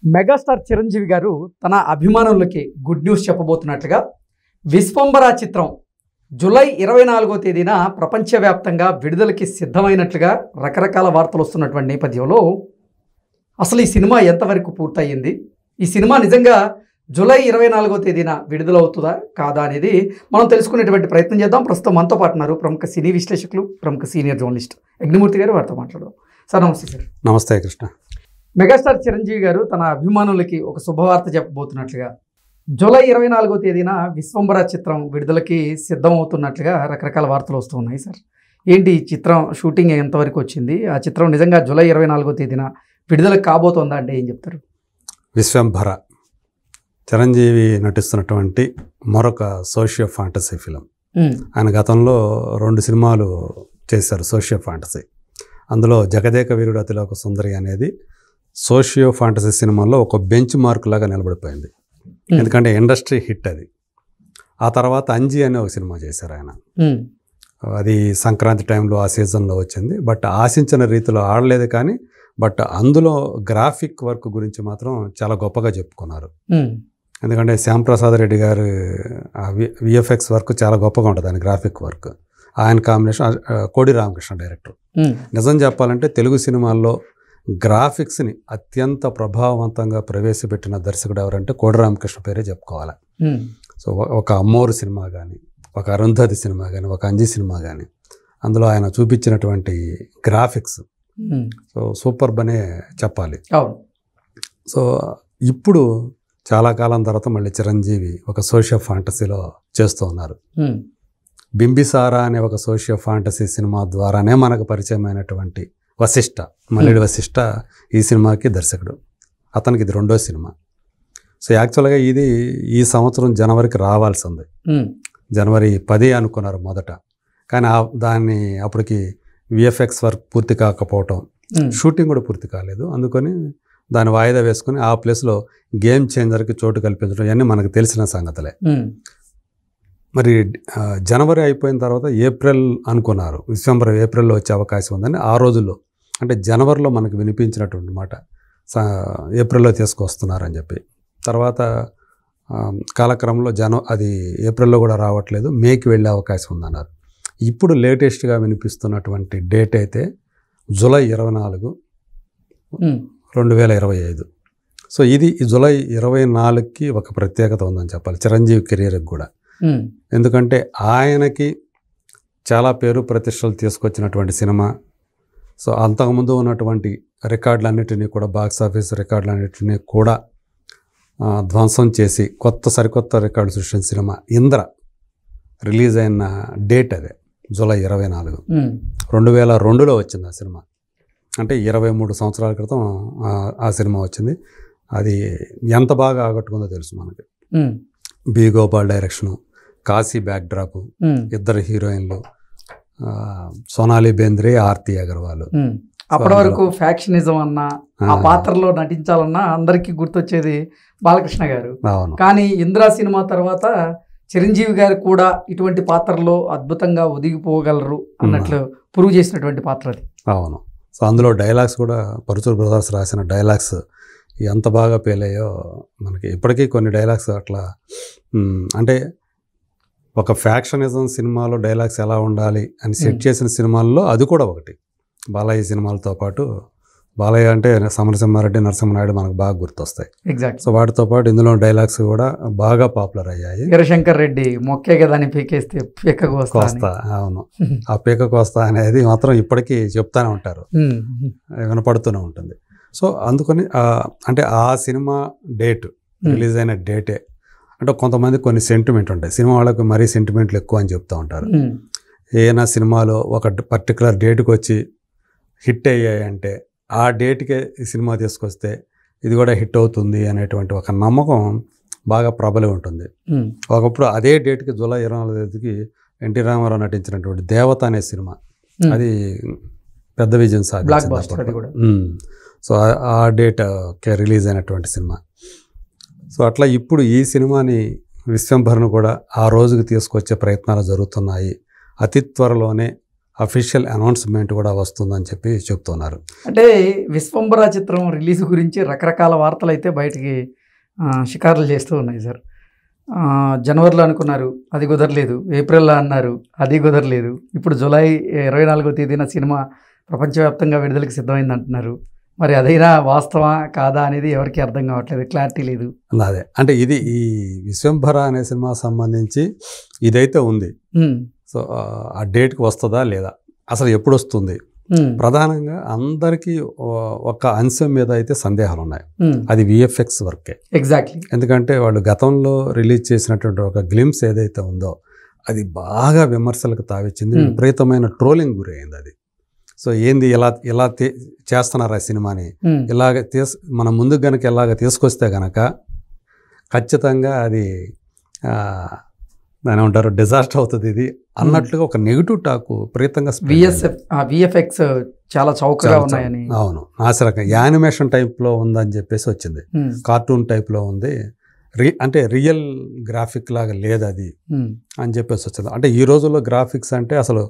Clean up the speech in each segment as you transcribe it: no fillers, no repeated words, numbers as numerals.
Megastar Chiranjeevi గారు తన అభిమానులకి గుడ్ న్యూస్ చెప్పబోతున్నట్లుగా విశ్వంబర చిత్రం జూలై 24వ తేదీన ప్రపంచవ్యాప్తంగా విడుదలకి సిద్ధమైనట్లుగా రకరకాల వార్తలు వస్తున్నటువంటి నేపథ్యంలో అసలు ఈ సినిమా ఎంతవరకు పూర్తయింది, ఈ సినిమా నిజంగా జూలై 24వ తేదీన విడుదలవుతుందా కాదా అనేది మనం తెలుసుకునేటువంటి ప్రయత్నం చేద్దాం. ప్రస్తుతం మనతో పాటు ఉన్నారు ప్రముఖ సినీ విశ్లేషకులు, ప్రముఖ సీనియర్ జర్నలిస్ట్ యజ్ఞమూర్తి గారు. వారితో మాట్లాడదాం. సార్ నమస్తే. సార్ నమస్తే కృష్ణ. మెగాస్టార్ చిరంజీవి గారు తన అభిమానులకి ఒక శుభవార్త చెప్పబోతున్నట్లుగా జూలై 24వ తేదీన విశ్వంబర చిత్రం విడుదలకి సిద్ధమవుతున్నట్లుగా రకరకాల వార్తలు వస్తూ ఉన్నాయి. సార్ ఏంటి ఈ చిత్రం షూటింగ్ ఎంతవరకు వచ్చింది, ఆ చిత్రం నిజంగా జూలై 24వ తేదీన విడుదలకు కాబోతోందా అంటే ఏం చెప్తారు? విశ్వంబర చిరంజీవి నటిస్తున్నటువంటి మరొక సోషియో ఫాంటసీ ఫిలిం. ఆయన గతంలో 2 సినిమాలు చేశారు సోషియో ఫాంటసీ. అందులో జగదేక వీరుడు అతిలోక సుందరి అనేది సోషియో ఫాంటసీ సినిమాల్లో ఒక బెంచ్ మార్క్ లాగా నిలబడిపోయింది, ఎందుకంటే ఇండస్ట్రీ హిట్ అది. ఆ తర్వాత అంజీ అనే ఒక సినిమా చేశారు ఆయన. అది సంక్రాంతి టైంలో ఆ సీజన్లో వచ్చింది. బట్ ఆశించిన రీతిలో ఆడలేదు, కానీ బట్ అందులో గ్రాఫిక్ వర్క్ గురించి మాత్రం చాలా గొప్పగా చెప్పుకున్నారు. ఎందుకంటే శ్యాంప్రసాద్ రెడ్డి గారు విఎఫ్ఎక్స్ వర్క్ చాలా గొప్పగా ఉంటుంది, ఆయన గ్రాఫిక్ వర్క్. ఆయన కాంబినేషన్ కోడి రామకృష్ణ డైరెక్టర్. నిజం చెప్పాలంటే తెలుగు సినిమాల్లో గ్రాఫిక్స్ని అత్యంత ప్రభావవంతంగా ప్రవేశపెట్టిన దర్శకుడు ఎవరంటే కోడి రామకృష్ణ పేరే చెప్పుకోవాలి. సో ఒక అమ్మోరు సినిమా కానీ, ఒక అరుంధతి సినిమా కానీ, ఒక అంజీ సినిమా కానీ, అందులో ఆయన చూపించినటువంటి గ్రాఫిక్స్ సో సూపర్ అనే చెప్పాలి. సో ఇప్పుడు చాలా కాలం తర్వాత మళ్ళీ చిరంజీవి ఒక సోషియో ఫాంటసీలో చేస్తూ ఉన్నారు. బింబిసారా అనే ఒక సోషియో ఫాంటసీ సినిమా ద్వారానే మనకు పరిచయమైనటువంటి వశిష్ఠ, మల్లెడి వశిష్ఠ ఈ సినిమాకి దర్శకుడు. అతనికి ఇది 2వ సినిమా. సో యాక్చువల్గా ఇది ఈ సంవత్సరం జనవరికి రావాల్సింది. జనవరి 10 అనుకున్నారు మొదట, కానీ దాన్ని అప్పటికి విఎఫ్ఎక్స్ వర్క్ పూర్తి కాకపోవటం, షూటింగ్ కూడా పూర్తి కాలేదు. అందుకని దాన్ని వాయిదా వేసుకుని ఆ ప్లేస్లో గేమ్ చేంజర్కి చోటు కల్పించడం ఇవన్నీ మనకు తెలిసిన సంగతులే. మరి జనవరి అయిపోయిన తర్వాత ఏప్రిల్ అనుకున్నారు, విశ్వంబర ఏప్రిల్లో వచ్చే అవకాశం ఉందని. ఆ రోజుల్లో అంటే జనవరిలో మనకు వినిపించినటువంటి మాట ఏప్రిల్లో తీసుకొస్తున్నారని చెప్పి. తర్వాత కాలక్రమంలో అది ఏప్రిల్లో కూడా రావట్లేదు, మేకి వెళ్ళే అవకాశం ఉందన్నారు. ఇప్పుడు లేటెస్ట్గా వినిపిస్తున్నటువంటి డేట్ అయితే జూలై 24, 2025. సో ఇది జూలై 24కి ఒక ప్రత్యేకత ఉందని చెప్పాలి చిరంజీవి కెరీర్కి కూడా. ఎందుకంటే ఆయనకి చాలా పేరు ప్రతిష్టలు తీసుకొచ్చినటువంటి సినిమా. సో అంతకుముందు ఉన్నటువంటి రికార్డులన్నిటినీ కూడా, బాక్స్ ఆఫీస్ రికార్డులన్నిటినీ కూడా ధ్వంసం చేసి సరికొత్త రికార్డు సృష్టించిన సినిమా ఇంద్ర రిలీజ్ అయిన డేట్ అదే జూలై 24, 2002లో వచ్చింది ఆ సినిమా. అంటే 23 సంవత్సరాల క్రితం ఆ సినిమా వచ్చింది. అది ఎంత బాగా ఆకట్టుకుందో తెలుసు మనకి. B Gopal direction, Kashi backdrop, 2 హీరోయిన్లు, సోనాలి బేంద్రే, ఆర్తి అగర్వాల్. అప్పటి వరకు ఫ్యాక్షనిజం అన్నా, ఆ పాత్రలో నటించాలన్నా అందరికీ గుర్తొచ్చేది బాలకృష్ణ గారు. కానీ ఇంద్రా సినిమా తర్వాత చిరంజీవి గారు కూడా ఇటువంటి పాత్రలో అద్భుతంగా ఒదిగిపోగలరు అన్నట్లు ప్రూవ్ చేసినటువంటి పాత్ర అది. అవును. సో అందులో డైలాగ్స్ కూడా పరుచూరు బ్రదర్స్ రాసిన డైలాగ్స్ ఎంత బాగా పేలయ్యో మనకి. ఇప్పటికీ కొన్ని డైలాగ్స్ అట్లా అంటే ఒక ఫ్యాక్షనిజం సినిమాలో డైలాగ్స్ ఎలా ఉండాలి అని సెట్ చేసిన సినిమాల్లో అది కూడా ఒకటి. బాలయ్య సినిమాలతో పాటు, బాలయ్య అంటే సమరసింహారెడ్డి, నరసింహనాయుడు మనకు బాగా గుర్తొస్తాయి. ఎగ్జాక్ట్. సో వాటితో పాటు ఇందులో డైలాగ్స్ కూడా బాగా పాపులర్ అయ్యాయి. వీరశంకర్ రెడ్డి మొక్కే కదా అని పీకేస్తే పీకకు వస్తా. అవును, ఆ పీకకు వస్తా అనేది మాత్రం ఇప్పటికీ చెప్తానే ఉంటారు, వినపడుతూనే ఉంటుంది. సో అందుకని అంటే ఆ సినిమా డేట్ రిలీజ్ అయిన డేటే అంటే కొంతమంది కొన్ని సెంటిమెంట్ ఉంటాయి, సినిమా వాళ్ళకి మరీ సెంటిమెంట్లు ఎక్కువ అని చెప్తూ ఉంటారు. ఏదైనా సినిమాలో ఒక పర్టికులర్ డేట్కి వచ్చి హిట్ అయ్యాయంటే ఆ డేట్కే ఈ సినిమా తీసుకొస్తే ఇది కూడా హిట్ అవుతుంది అనేటువంటి ఒక నమ్మకం బాగా ప్రబలి ఉంటుంది. ఒకప్పుడు అదే డేట్కి జూలై 24కి ఎన్టీ రామారావు నటించినటువంటి దేవత అనే సినిమా అది పెద్ద విజయం సాధించింది. సో ఆ డేట్ రిలీజ్ అయినటువంటి సినిమా. సో అట్లా ఇప్పుడు ఈ సినిమాని విశ్వంబరను కూడా ఆ రోజుకి తీసుకొచ్చే ప్రయత్నాలు జరుగుతున్నాయి. అతి త్వరలోనే అఫీషియల్ అనౌన్స్మెంట్ కూడా వస్తుందని చెప్పి చెప్తున్నారు. అంటే విశ్వంబర చిత్రం రిలీజ్ గురించి రకరకాల వార్తలు అయితే బయటికి షికారులు చేస్తూ ఉన్నాయి సార్. జనవరిలో అనుకున్నారు, అది కుదరలేదు. ఏప్రిల్లో అన్నారు, అది కుదరలేదు. ఇప్పుడు జూలై 24వ తేదీన సినిమా ప్రపంచవ్యాప్తంగా విడుదలకి సిద్ధమైంది అంటున్నారు. మరి అదైనా వాస్తవా కాదా అనేది ఎవరికి అర్థం కావట్లేదు, క్లారిటీ లేదు. అదే అంటే ఇది ఈ విశ్వంభర అనే సినిమా సంబంధించి ఇదైతే ఉంది. సో ఆ డేట్కి వస్తుందా లేదా, అసలు ఎప్పుడు వస్తుంది, ప్రధానంగా అందరికీ ఒక అంశం మీద అయితే సందేహాలు ఉన్నాయి. అది విఎఫ్ఎక్స్ వర్కే. ఎగ్జాక్ట్లీ. ఎందుకంటే వాళ్ళు గతంలో రిలీజ్ చేసినటువంటి ఒక గ్లిమ్స్ ఏదైతే ఉందో అది బాగా విమర్శలకు తావిచ్చింది, విపరీతమైన ట్రోలింగ్ గురైంది అది. సో ఏంది ఇలా చేస్తున్నారు ఆ సినిమాని, ఇలాగ మన ముందుకు గనక ఇలాగ తీసుకొస్తే గనక ఖచ్చితంగా అది దాని ఏమంటారు డిజాస్టర్ అవుతుంది ఇది అన్నట్లుగా ఒక నెగిటివ్ టాక్ విపరీతంగా విఎఫ్ఎక్స్ చాలా చౌకగా ఉన్నాయని. అవును, నాసిరకం యానిమేషన్ టైప్లో ఉందని చెప్పేసి వచ్చింది, కార్టూన్ టైప్లో ఉంది, అంటే రియల్ గ్రాఫిక్ లాగా లేదు అది అని చెప్పేసి వచ్చింది. అంటే ఈ రోజుల్లో గ్రాఫిక్స్ అంటే అసలు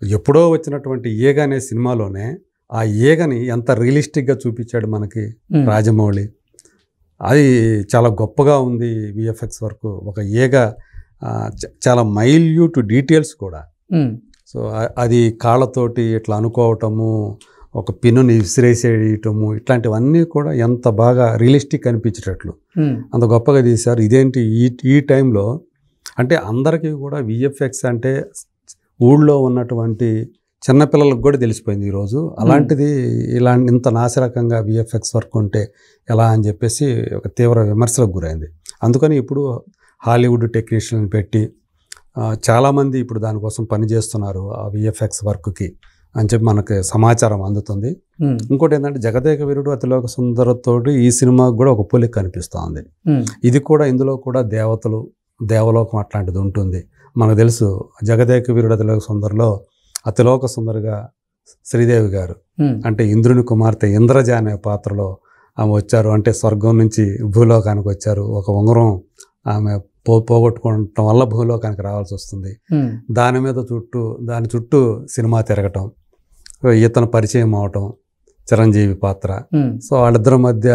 ఎప్పుడో వచ్చినటువంటి ఈగ అనే సినిమాలోనే ఆ ఈగని ఎంత రియలిస్టిక్గా చూపించాడు మనకి రాజమౌళి. అది చాలా గొప్పగా ఉంది విఎఫ్ఎక్స్ వర్క్. ఒక ఈగ చాలా మైల్యూట్ డీటెయిల్స్ కూడా. సో అది కాళ్ళతోటి ఇట్లా అనుకోవటము, ఒక పిన్నుని విసిరేసేయటము, ఇట్లాంటివన్నీ కూడా ఎంత బాగా రియలిస్టిక్ అనిపించేటట్లు అంత గొప్పగా తీశారు. ఇదేంటి ఈ టైంలో అంటే అందరికీ కూడా విఎఫ్ఎక్స్ అంటే ఊళ్ళో ఉన్నటువంటి చిన్నపిల్లలకు కూడా తెలిసిపోయింది ఈరోజు. అలాంటిది ఇంత నాసిరకంగా విఎఫ్ఎక్స్ వర్క్ ఉంటే ఎలా అని చెప్పేసి ఒక తీవ్ర విమర్శలకు గురైంది. అందుకని ఇప్పుడు హాలీవుడ్ టెక్నీషియన్ పెట్టి చాలామంది ఇప్పుడు దానికోసం పనిచేస్తున్నారు ఆ విఎఫ్ఎక్స్ వర్క్కి అని చెప్పి మనకి సమాచారం అందుతుంది. ఇంకోటి ఏంటంటే జగదేక వీరుడు అతిలోక సుందరతోటి ఈ సినిమాకి కూడా ఒక పోలిక కనిపిస్తూ ఉంది. ఇది కూడా ఇందులో కూడా దేవతలు, దేవలోకం అట్లాంటిది ఉంటుంది. మనకు తెలుసు జగదేక వీరుడు అతిలోక సుందరిలో అతిలోక సుందరిగా శ్రీదేవి గారు అంటే ఇంద్రుని కుమార్తె ఇంద్రజ అనే పాత్రలో ఆమె వచ్చారు. అంటే స్వర్గం నుంచి భూలోకానికి వచ్చారు. ఒక ఉంగరం ఆమె పోగొట్టుకోవటం వల్ల భూలోకానికి రావాల్సి వస్తుంది. దాని చుట్టూ సినిమా తిరగటం, ఇతను పరిచయం అవటం, చిరంజీవి పాత్ర. సో వాళ్ళిద్దరి మధ్య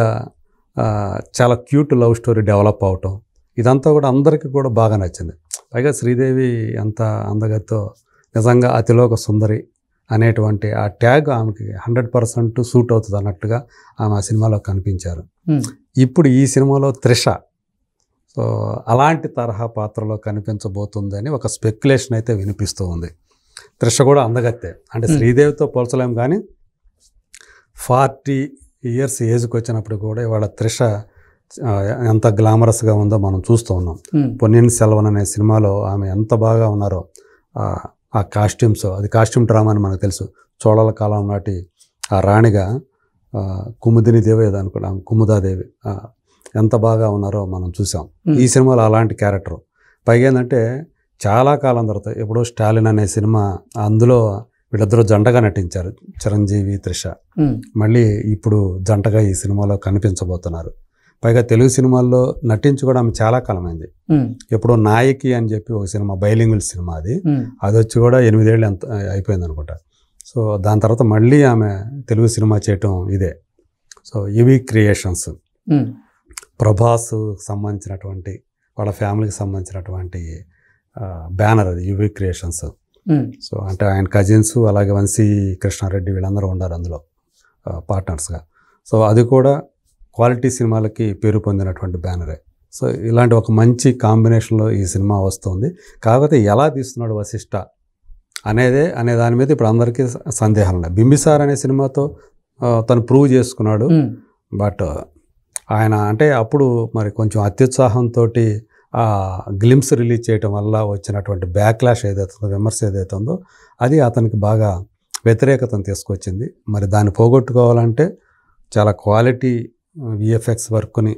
చాలా క్యూట్ లవ్ స్టోరీ డెవలప్ అవటం, ఇదంతా కూడా అందరికీ కూడా బాగా నచ్చింది. పైగా శ్రీదేవి ఎంత అందగతో నిజంగా అతిలోక సుందరి అనేటువంటి ఆ ట్యాగ్ ఆమెకి 100% సూట్ అవుతుంది అన్నట్టుగా ఆమె ఆ సినిమాలో కనిపించారు. ఇప్పుడు ఈ సినిమాలో త్రిష సో అలాంటి తరహా పాత్రలో కనిపించబోతుందని ఒక స్పెక్యులేషన్ అయితే వినిపిస్తూ ఉంది. త్రిష కూడా అందగత్తే, అంటే శ్రీదేవితో పోల్చలేం కానీ 40 years ఏజ్కి వచ్చినప్పుడు కూడా ఇవాళ త్రిష ఎంత గ్లామరస్గా ఉందో మనం చూస్తూ ఉన్నాం. పొన్నియిన్ సెల్వన్ అనే సినిమాలో ఆమె ఎంత బాగా ఉన్నారో, ఆ కాస్ట్యూమ్స్, అది కాస్ట్యూమ్ డ్రామా అని మనకు తెలుసు. చోళల కాలం నాటి ఆ రాణిగా కుముదిని దేవి ఏదనుకున్నాం, కుముదాదేవి ఎంత బాగా ఉన్నారో మనం చూసాం ఈ సినిమాలో. అలాంటి క్యారెక్టర్ పైగా ఏంటంటే చాలా కాలం తర్వాత ఎప్పుడో స్టాలిన్ అనే సినిమా, అందులో వీళ్ళిద్దరూ జంటగా నటించారు, చిరంజీవి త్రిష. మళ్ళీ ఇప్పుడు జంటగా ఈ సినిమాలో కనిపించబోతున్నారు. పైగా తెలుగు సినిమాల్లో నటించి కూడా ఆమె చాలా కాలమైంది. ఎప్పుడో నాయకి అని చెప్పి ఒక సినిమా, బైలింగువల్ సినిమా, అది వచ్చి కూడా 8 ఏళ్ళు ఎంత అయిపోయింది అనుకుంటా. సో దాని తర్వాత మళ్ళీ ఆమె తెలుగు సినిమా చేయటం ఇదే. సో యువి క్రియేషన్స్, ప్రభాస్ సంబంధించినటువంటి వాళ్ళ ఫ్యామిలీకి సంబంధించినటువంటి బ్యానర్ అది యువి క్రియేషన్స్. సో అంటే ఆయన కజిన్స్, అలాగే వంశీ కృష్ణారెడ్డి వీళ్ళందరూ ఉన్నారు అందులో పార్ట్నర్స్గా. సో అది కూడా క్వాలిటీ సినిమాలకి పేరు పొందినటువంటి బ్యానరే. సో ఇలాంటి ఒక మంచి కాంబినేషన్లో ఈ సినిమా వస్తుంది. కాకపోతే ఎలా తీస్తున్నాడు వశిష్ఠ అనే దాని మీద ఇప్పుడు అందరికీ సందేహాలు ఉన్నాయి. బింబిసార్ అనే సినిమాతో తను ప్రూవ్ చేసుకున్నాడు. బట్ ఆయన అంటే అప్పుడు మరి కొంచెం అత్యుత్సాహంతో ఆ గ్లిమ్స్ రిలీజ్ చేయటం వల్ల వచ్చినటువంటి బ్యాక్లాష్ ఏదైతే ఉందో, విమర్శ ఏదైతే ఉందో, అది అతనికి బాగా వ్యతిరేకతను తీసుకొచ్చింది. మరి దాన్ని పోగొట్టుకోవాలంటే చాలా క్వాలిటీ విఎఫ్ఎక్స్ వర్క్ని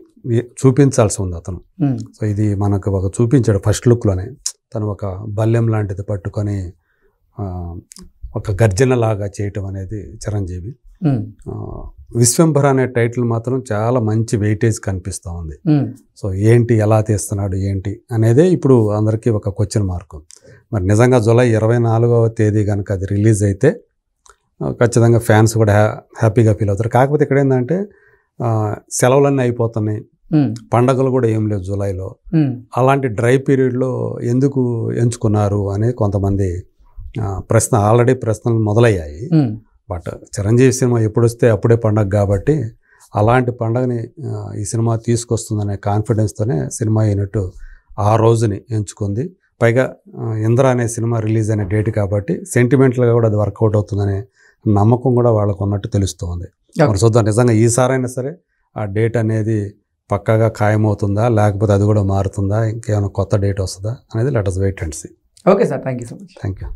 చూపించాల్సి ఉంది అతను. సో ఇది మనకు ఒక చూపించాడు ఫస్ట్ లుక్లోనే. తను ఒక బల్లెం లాంటిది పట్టుకొని ఒక గర్జనలాగా చేయటం అనేది చిరంజీవి. విశ్వంభర అనే టైటిల్ మాత్రం చాలా మంచి వెయిటేజ్ కనిపిస్తూ ఉంది. సో ఏంటి, ఎలా తీస్తున్నాడు ఏంటి అనేదే ఇప్పుడు అందరికీ ఒక క్వశ్చన్ మార్క్. మరి నిజంగా జూలై 24వ తేదీ కనుక అది రిలీజ్ అయితే ఖచ్చితంగా ఫ్యాన్స్ కూడా హ్యాపీగా ఫీల్ అవుతారు. కాకపోతే ఇక్కడ ఏంటంటే సెలవులన్నీ అయిపోతున్నాయి, పండగలు కూడా ఏం లేవు జూలైలో. అలాంటి డ్రై పీరియడ్లో ఎందుకు ఎంచుకున్నారు అనేది కొంతమంది ఆల్రెడీ ప్రశ్నలు మొదలయ్యాయి. బట్ చిరంజీవి సినిమా ఎప్పుడు వస్తే అప్పుడే పండగ కాబట్టి అలాంటి పండగని ఈ సినిమా తీసుకొస్తుందనే కాన్ఫిడెన్స్తోనే సినిమా అయినట్టు ఆ రోజుని ఎంచుకుంది. పైగా ఇంద్ర అనే సినిమా రిలీజ్ అనే డేట్ కాబట్టి సెంటిమెంటల్గా కూడా అది వర్కౌట్ అవుతుందనే నమ్మకం కూడా వాళ్ళకు ఉన్నట్టు తెలుస్తుంది. మరి చూద్దాం నిజంగా ఈసారైనా సరే ఆ డేట్ అనేది పక్కాగా ఖాయమవుతుందా, లేకపోతే అది కూడా మారుతుందా, ఇంకేమైనా కొత్త డేట్ వస్తుందా అనేది let us wait and see. Okay sir, thank you so much. Thank you.